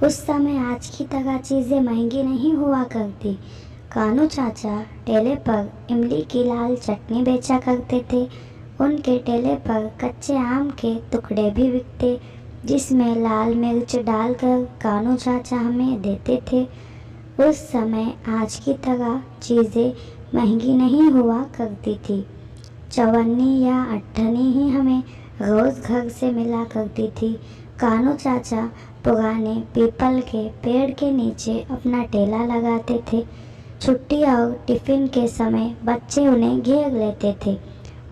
उस समय आज की तरह चीज़ें महंगी नहीं हुआ करती। कानू चाचा ठेले पर इमली की लाल चटनी बेचा करते थे। उनके ठेले पर कच्चे आम के टुकड़े भी बिकते, जिसमें लाल मिर्च डालकर कानू चाचा हमें देते थे। उस समय आज की तरह चीज़ें महंगी नहीं हुआ करती थी। चवन्नी या अट्ठनी ही हमें रोज़ घर से मिला करती थी। कानू चाचा पुराने पीपल के पेड़ के नीचे अपना ठेला लगाते थे। छुट्टी और टिफ़िन के समय बच्चे उन्हें घेर लेते थे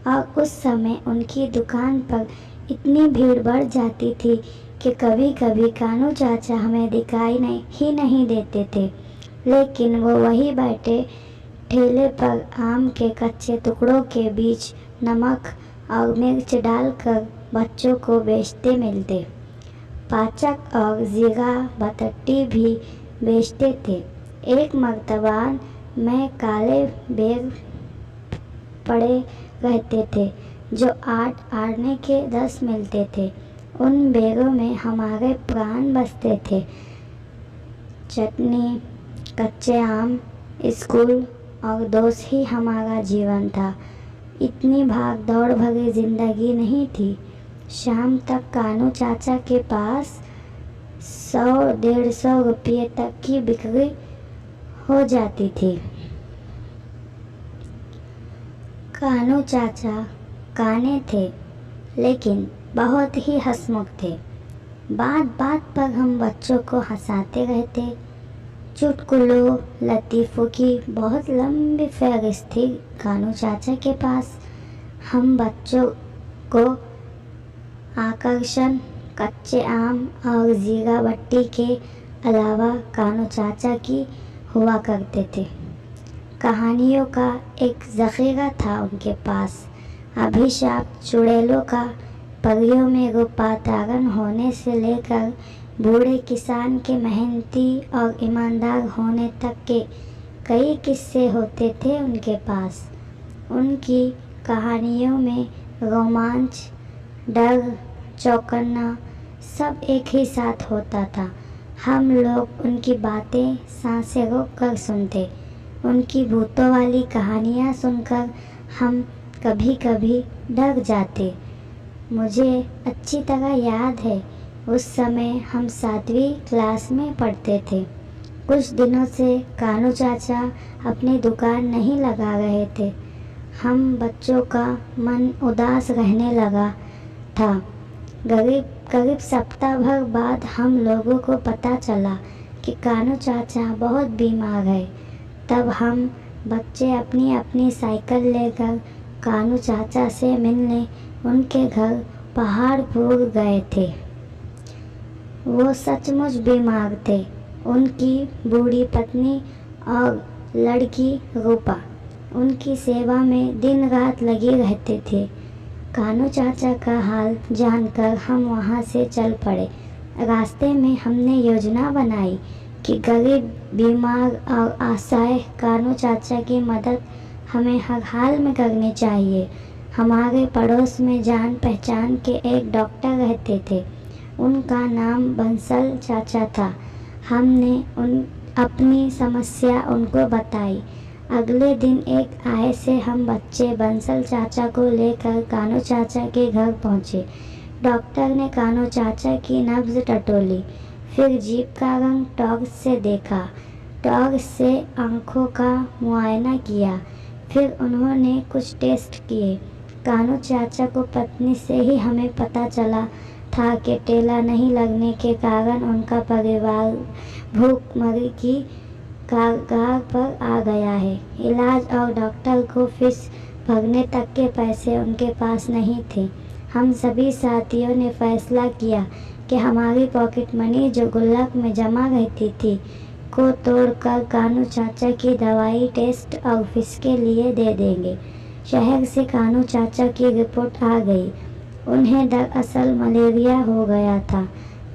और उस समय उनकी दुकान पर इतनी भीड़ बढ़ जाती थी कि कभी कभी कानू चाचा हमें दिखाई नहीं देते थे, लेकिन वो वहीं बैठे ठेले पर आम के कच्चे टुकड़ों के बीच नमक और मिर्च डालकर बच्चों को बेचते मिलते। पाचक और जीरा बटट्टी भी बेचते थे। एक मर्तबा में काले बैग पड़े रहते थे जो 8 आने के 10 मिलते थे। उन बैगों में हमारे प्राण बसते थे। चटनी, कच्चे आम, स्कूल और दोस्त ही हमारा जीवन था। इतनी भाग दौड़ भरी जिंदगी नहीं थी। शाम तक कानू चाचा के पास 100-150 रुपये तक की बिक्री हो जाती थी। कानू चाचा काने थे, लेकिन बहुत ही हंसमुख थे। बात बात पर हम बच्चों को हंसाते रहते। चुटकुलों लतीफ़ों की बहुत लंबी फहरिस्त थी कानू चाचा के पास। हम बच्चों को आकर्षण कच्चे आम और जीरा बट्टी के अलावा कानू चाचा की हुआ करते थे। कहानियों का एक ज़ख़ीरा था उनके पास। अभिशाप चुड़ैलों का, परियों में रूपांतरण होने से लेकर बूढ़े किसान के मेहनती और ईमानदार होने तक के कई किस्से होते थे उनके पास। उनकी कहानियों में रोमांच, डर, चौंकना सब एक ही साथ होता था। हम लोग उनकी बातें सांसें रोक कर सुनते। उनकी भूतों वाली कहानियाँ सुनकर हम कभी कभी डर जाते। मुझे अच्छी तरह याद है, उस समय हम 7वीं क्लास में पढ़ते थे। कुछ दिनों से कानू चाचा अपनी दुकान नहीं लगा रहे थे। हम बच्चों का मन उदास रहने लगा था। करीब सप्ताह भर बाद हम लोगों को पता चला कि कानू चाचा बहुत बीमार है। तब हम बच्चे अपनी अपनी साइकिल लेकर कानू चाचा से मिलने उनके घर पहाड़पुर गए थे। वो सचमुच बीमार थे। उनकी बूढ़ी पत्नी और लड़की रूपा उनकी सेवा में दिन रात लगे रहते थे। कानू चाचा का हाल जानकर हम वहाँ से चल पड़े। रास्ते में हमने योजना बनाई कि गरीब, बीमार और असहाय कानू चाचा की मदद हमें हर हाल में करनी चाहिए। हमारे पड़ोस में जान पहचान के एक डॉक्टर रहते थे। उनका नाम बंसल चाचा था। हमने अपनी समस्या उनको बताई। अगले दिन एक आए से हम बच्चे बंसल चाचा को लेकर कानू चाचा के घर पहुँचे। डॉक्टर ने कानू चाचा की नब्ज़ टटोली, फिर जीभ का रंग टॉर्च से देखा, टॉर्च से आँखों का मुआयना किया, फिर उन्होंने कुछ टेस्ट किए। कानू चाचा को पत्नी से ही हमें पता चला था कि ठेला नहीं लगने के कारण उनका परिवार भूखमरी की कगार पर आ गया है। इलाज और डॉक्टर को फीस भरने तक के पैसे उनके पास नहीं थे। हम सभी साथियों ने फैसला किया कि हमारी पॉकेट मनी जो गुल्लक में जमा रहती थी को तोड़कर कानू चाचा की दवाई, टेस्ट और फीस के लिए दे देंगे। शहर से कानू चाचा की रिपोर्ट आ गई। उन्हें दरअसल मलेरिया हो गया था।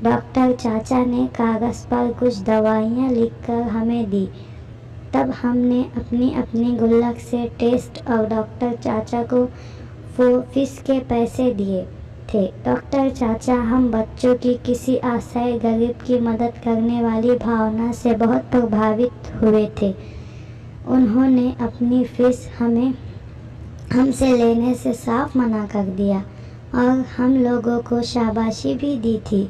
डॉक्टर चाचा ने कागज़ पर कुछ दवाइयाँ लिखकर हमें दी। तब हमने अपनी अपनी गुल्लक से टेस्ट और डॉक्टर चाचा को फीस के पैसे दिए। थे। डॉक्टर चाचा हम बच्चों की किसी असहाय गरीब की मदद करने वाली भावना से बहुत प्रभावित हुए थे। उन्होंने अपनी फीस हमसे लेने से साफ मना कर दिया और हम लोगों को शाबाशी भी दी थी।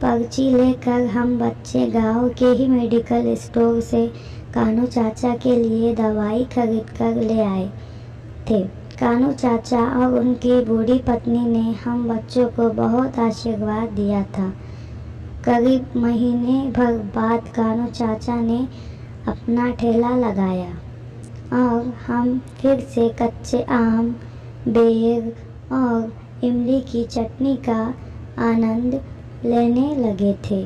पर्ची लेकर हम बच्चे गांव के ही मेडिकल स्टोर से कानू चाचा के लिए दवाई खरीद कर ले आए थे। कानू चाचा और उनकी बूढ़ी पत्नी ने हम बच्चों को बहुत आशीर्वाद दिया था। करीब महीने भर बाद कानू चाचा ने अपना ठेला लगाया और हम फिर से कच्चे आम, बेर और इमली की चटनी का आनंद लेने लगे थे।